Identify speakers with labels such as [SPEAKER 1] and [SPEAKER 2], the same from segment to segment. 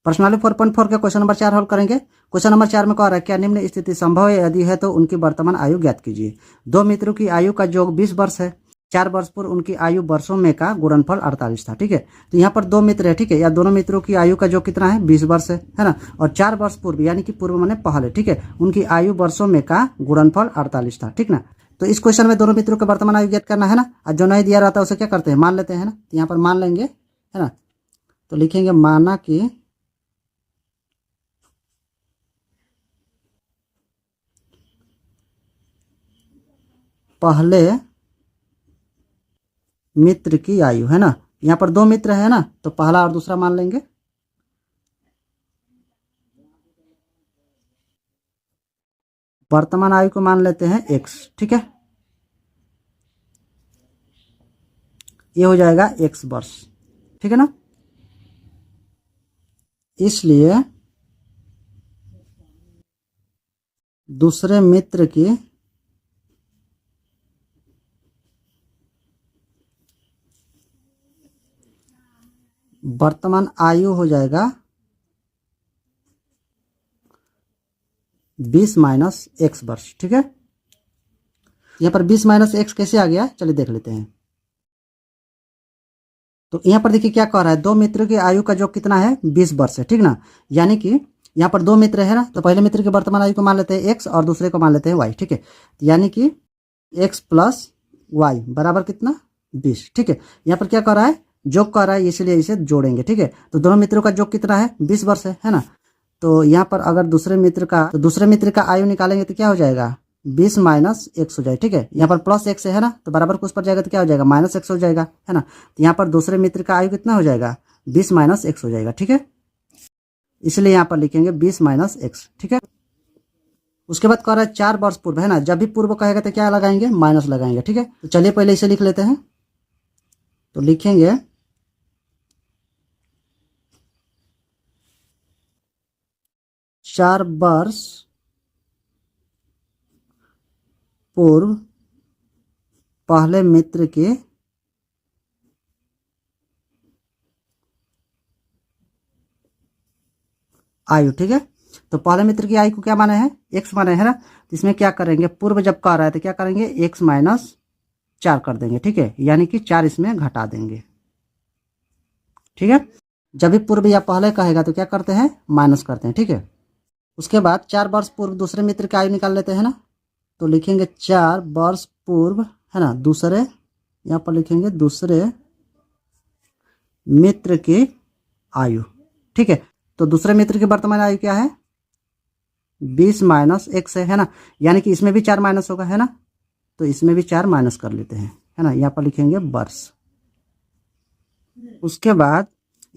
[SPEAKER 1] प्रश्न वाले 4.4 के क्वेश्चन नंबर 4 हल करेंगे। क्वेश्चन नंबर 4 में कह रहा है क्या निम्न स्थिति संभव है, यदि है तो उनकी वर्तमान आयु ज्ञात कीजिए। दो मित्रों की आयु का योग 20 वर्ष है। 4 वर्ष पूर्व उनकी आयु वर्षों में का गुणनफल 48 था। ठीक है, तो यहाँ पर दो मित्र है। ठीक है, या दोनों मित्रों की आयु का योग कितना है, 20 वर्ष है ना। और 4 वर्ष पूर्व यानी कि पूर्व माने पहले, ठीक है, उनकी आयु वर्षों में का गुणनफल 48 था। ठीक ना, तो इस क्वेश्चन में दोनों मित्रों का वर्तमान आयु ज्ञात करना है ना। और जो नहीं दिया रहता है उसे क्या करते हैं, मान लेते हैं ना। तो यहाँ पर मान लेंगे, है ना। तो लिखेंगे माना कि पहले मित्र की आयु, है ना। यहाँ पर दो मित्र है ना, तो पहला और दूसरा मान लेंगे। वर्तमान आयु को मान लेते हैं x। ठीक है, ये हो जाएगा x वर्ष। ठीक है ना, इसलिए दूसरे मित्र की वर्तमान आयु हो जाएगा 20 माइनस x वर्ष। ठीक है, यहाँ पर 20 माइनस x कैसे आ गया, चलिए देख लेते हैं। तो यहाँ पर देखिए क्या कह रहा है, दो मित्रों की आयु का योग कितना है, 20 वर्ष है। ठीक ना, यानी कि यहाँ पर दो मित्र है ना, तो पहले मित्र की वर्तमान आयु को मान लेते हैं x और दूसरे को मान लेते हैं y। ठीक है, यानी कि x प्लस वाई बराबर कितना, 20। ठीक है, यहाँ पर क्या कर रहा है, जोग कर रहा है, इसलिए इसे जोड़ेंगे। ठीक है, तो दोनों मित्रों का जोग कितना है, 20 वर्ष है ना। तो यहाँ पर अगर दूसरे मित्र का आयु निकालेंगे तो क्या हो जाएगा, 20 माइनस x हो जाएगा। ठीक है, यहाँ पर प्लस x है ना, तो बराबर कुछ पर जाएगा तो क्या हो जाएगा, माइनस x हो जाएगा, है ना। तो यहाँ पर दूसरे मित्र का आयु कितना हो जाएगा, 20 माइनस x हो जाएगा। ठीक है, इसलिए यहाँ पर लिखेंगे 20 माइनस x। ठीक है, उसके बाद कह रहा है 4 वर्ष पूर्व, है ना। जब भी पूर्व कहेगा तो क्या लगाएंगे, माइनस लगाएंगे। ठीक है, तो चलिए पहले इसे लिख लेते हैं। तो लिखेंगे 4 वर्ष पूर्व पहले मित्र के आयु। ठीक है, तो पहले मित्र की आयु को क्या माने हैं, x माने है ना। तो इसमें क्या करेंगे, पूर्व जब कह रहा है तो क्या करेंगे, x माइनस 4 कर देंगे। ठीक है, यानी कि 4 इसमें घटा देंगे। ठीक है, जब भी पूर्व या पहले कहेगा तो क्या करते हैं, माइनस करते हैं। ठीक है, उसके बाद 4 वर्ष पूर्व दूसरे मित्र की आयु निकाल लेते हैं ना। तो लिखेंगे 4 वर्ष पूर्व, है ना, दूसरे, यहाँ पर लिखेंगे दूसरे मित्र की आयु। ठीक है, तो दूसरे मित्र की वर्तमान आयु क्या है, 20 माइनस x है ना। यानी कि इसमें भी 4 माइनस होगा, है ना। तो इसमें भी 4 माइनस कर लेते हैं, है ना। यहाँ पर लिखेंगे वर्ष। उसके बाद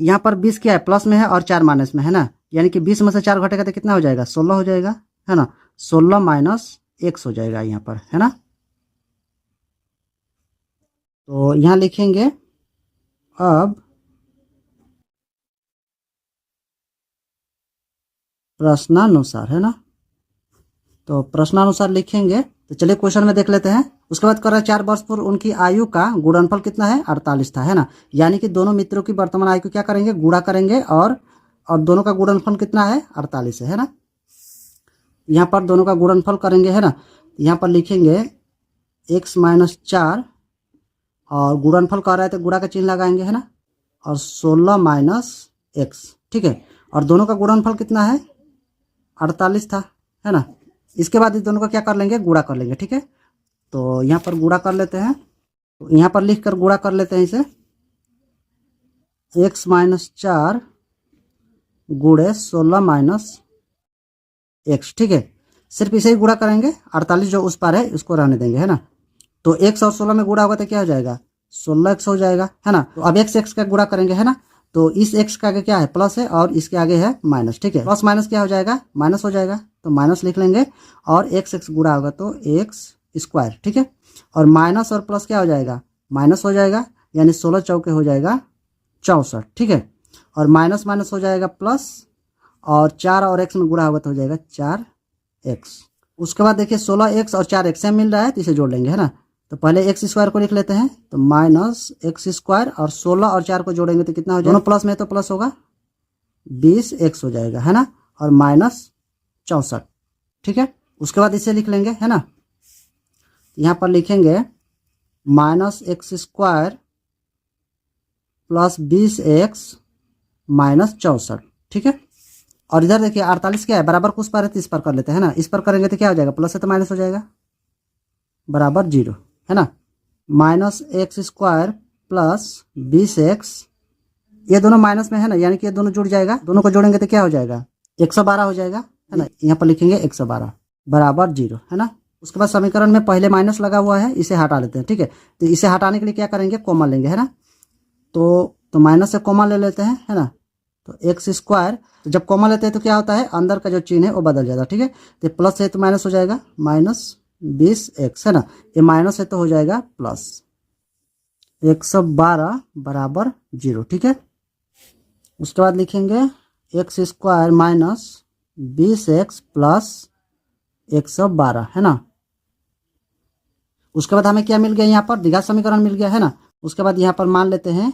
[SPEAKER 1] यहाँ पर 20 क्या है, प्लस में है और 4 माइनस में, है ना। यानी कि 20 में से 4 घटेगा तो कितना हो जाएगा, 16 हो जाएगा, है ना। 16 माइनस x हो जाएगा यहाँ पर, है ना। तो यहाँ लिखेंगे अब प्रश्नानुसार, है ना। तो प्रश्नानुसार लिखेंगे। तो चलिए क्वेश्चन में देख लेते हैं। उसके बाद कर रहा है 4 वर्ष पूर्व उनकी आयु का गुणनफल कितना है, 48 था, है ना। यानी कि दोनों मित्रों की वर्तमान आयु को क्या करेंगे, गुणा करेंगे और दोनों का गुणनफल कितना है, 48 है ना। यहाँ पर दोनों का गुणनफल करेंगे, है ना। यहाँ पर लिखेंगे x माइनस 4 और गुणनफल कर रहा है तो गुणा का चिन्ह लगाएंगे, है ना। और 16 माइनस x। ठीक है, और दोनों का गुणनफल कितना है, 48 था, है ना। इसके बाद इस दोनों का क्या कर लेंगे, गुणा कर लेंगे। ठीक है, तो यहाँ पर गुणा कर लेते हैं। तो यहाँ पर लिख कर गुणा कर लेते हैं इसे, x माइनस 4 गुणे 16 माइनस x। ठीक है, सिर्फ इसे ही गुणा करेंगे, 48 जो उस पर है उसको रहने देंगे, है ना। तो x और 16 में गुणा होगा तो क्या हो जाएगा, 16x हो जाएगा, है ना। तो अब x का गुणा करेंगे, है ना। तो इस x का आगे क्या है, प्लस है, और इसके आगे है माइनस। ठीक है, प्लस माइनस क्या हो जाएगा, माइनस हो जाएगा, तो माइनस लिख लेंगे। और x गुणा होगा तो x स्क्वायर। ठीक है, और माइनस और प्लस क्या हो जाएगा, माइनस हो जाएगा, यानी 16 चौके हो जाएगा 64। ठीक है, और माइनस माइनस हो जाएगा प्लस, और 4 और x में गुणा होगा तो हो जाएगा 4x। उसके बाद देखिए 16x और 4x सेम मिल रहा है तो इसे जोड़ लेंगे, है ना। तो पहले x स्क्वायर को लिख लेते हैं, तो माइनस x स्क्वायर, और 16 और 4 को जोड़ेंगे तो कितना हो जाएगा, दोनों प्लस में तो प्लस होगा, 20x हो जाएगा, है ना, और -64, ठीक है। उसके बाद इसे लिख लेंगे, है ना, यहाँ पर लिखेंगे -x² + 20x -64, ठीक है। और इधर देखिए 48 क्या है, बराबर कुछ पर है तो इस पर कर लेते हैं ना, इस पर करेंगे तो क्या हो जाएगा, प्लस है तो माइनस हो जाएगा, बराबर 0, है ना। -x² + 20x, ये दोनों माइनस में है ना, यानी कि ये दोनों जुड़ जाएगा, दोनों को जोड़ेंगे तो क्या हो जाएगा, 112 हो जाएगा, है ना। यहाँ पर लिखेंगे 112 बराबर 0, है ना। उसके बाद समीकरण में पहले माइनस लगा हुआ है, इसे हटा लेते हैं, ठीक है। तो इसे हटाने के लिए क्या करेंगे, कॉमा लेंगे, है ना। तो माइनस से कॉमा ले लेते हैं, है ना। तो x², तो जब कॉमा लेते हैं तो क्या होता है, अंदर का जो चिन्ह है वो बदल जाता है, ठीक है। तो प्लस है तो माइनस हो जाएगा, -20x, है ना। ये माइनस है तो हो जाएगा प्लस, 112 बराबर 0, ठीक है। उसके बाद लिखेंगे x² - 20x + 112, है ना। उसके बाद हमें क्या मिल गया, यहाँ पर द्विघात समीकरण मिल गया, है ना। उसके बाद यहाँ पर मान लेते हैं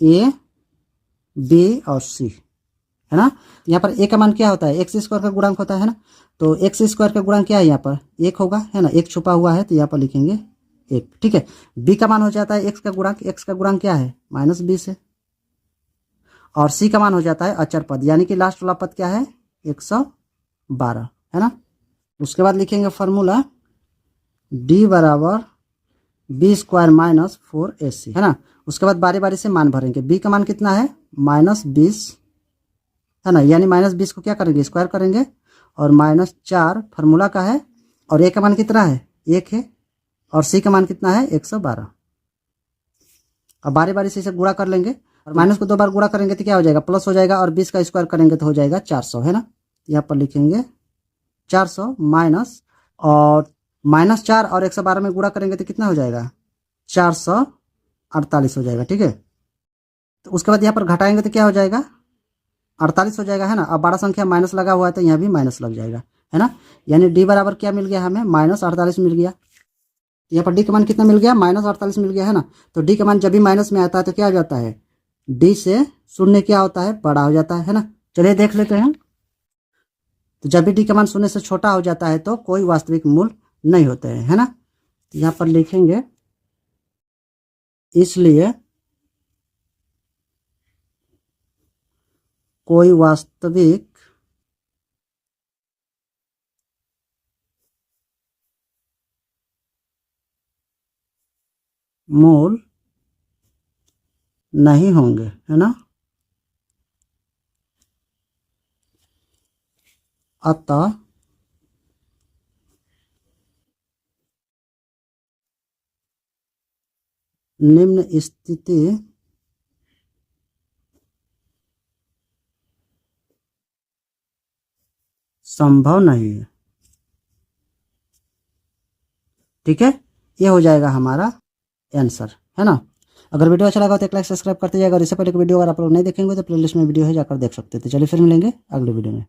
[SPEAKER 1] a, b और c, है ना। यहाँ पर a का मान क्या होता है, x² का गुणांक होता है ना। तो x² का गुणांक क्या है, यहाँ पर 1 होगा, है ना, 1 छुपा हुआ है तो यहाँ पर लिखेंगे 1, ठीक है। b का मान हो जाता है x का गुणांक, x का गुणांक क्या है, -20 है। और c का मान हो जाता है अचर पद, यानी कि लास्ट वाला पद क्या है, 112, है ना। उसके बाद लिखेंगे फॉर्मूला d बराबर b² - 4ac, है ना। उसके बाद बारी बारी से मान भरेंगे। b का मान कितना है, -20, है ना, यानी -20 को क्या करेंगे, स्क्वायर करेंगे, और -4 फार्मूला का है, और a का मान कितना है, 1 है, और c का मान कितना है, 112। अब बारी बारी से इसे गुणा कर लेंगे, और माइनस को 2 बार गुणा करेंगे तो क्या हो जाएगा, प्लस हो जाएगा, और 20 का स्क्वायर करेंगे तो हो जाएगा 400, है ना। यहाँ पर लिखेंगे 400 माइनस, और -4 और 112 में गुणा करेंगे तो कितना हो जाएगा, 448 हो जाएगा, ठीक है। तो उसके बाद यहाँ पर घटाएंगे तो क्या हो जाएगा, 48 हो जाएगा, है ना। अब बड़ा संख्या माइनस लगा हुआ है तो यहाँ भी माइनस लग जाएगा, है ना। यानी d बराबर क्या मिल गया हमें, -48 मिल गया। यहाँ पर d का मान कितना मिल गया, -48 मिल गया, है ना। तो d का मान जब भी माइनस में आता है तो क्या हो जाता है, d से शून्य क्या होता है, बड़ा हो जाता है ना। चलिए देख लेते हैं। तो जब भी d का मान शून्य से छोटा हो जाता है तो कोई वास्तविक मूल नहीं होते हैं, है ना। तो यहाँ पर लिखेंगे इसलिए कोई वास्तविक मूल नहीं होंगे, है ना। अतः निम्न स्थिति संभव नहीं है, ठीक है। ये हो जाएगा हमारा आंसर, है ना। अगर वीडियो अच्छा लगा तो एक लाइक सब्सक्राइब करते जाएगा, और इससे पहले वीडियो अगर आप लोग नहीं देखेंगे तो प्लेलिस्ट में वीडियो है, जाकर देख सकते थे। चलिए फिर मिलेंगे अगले वीडियो में।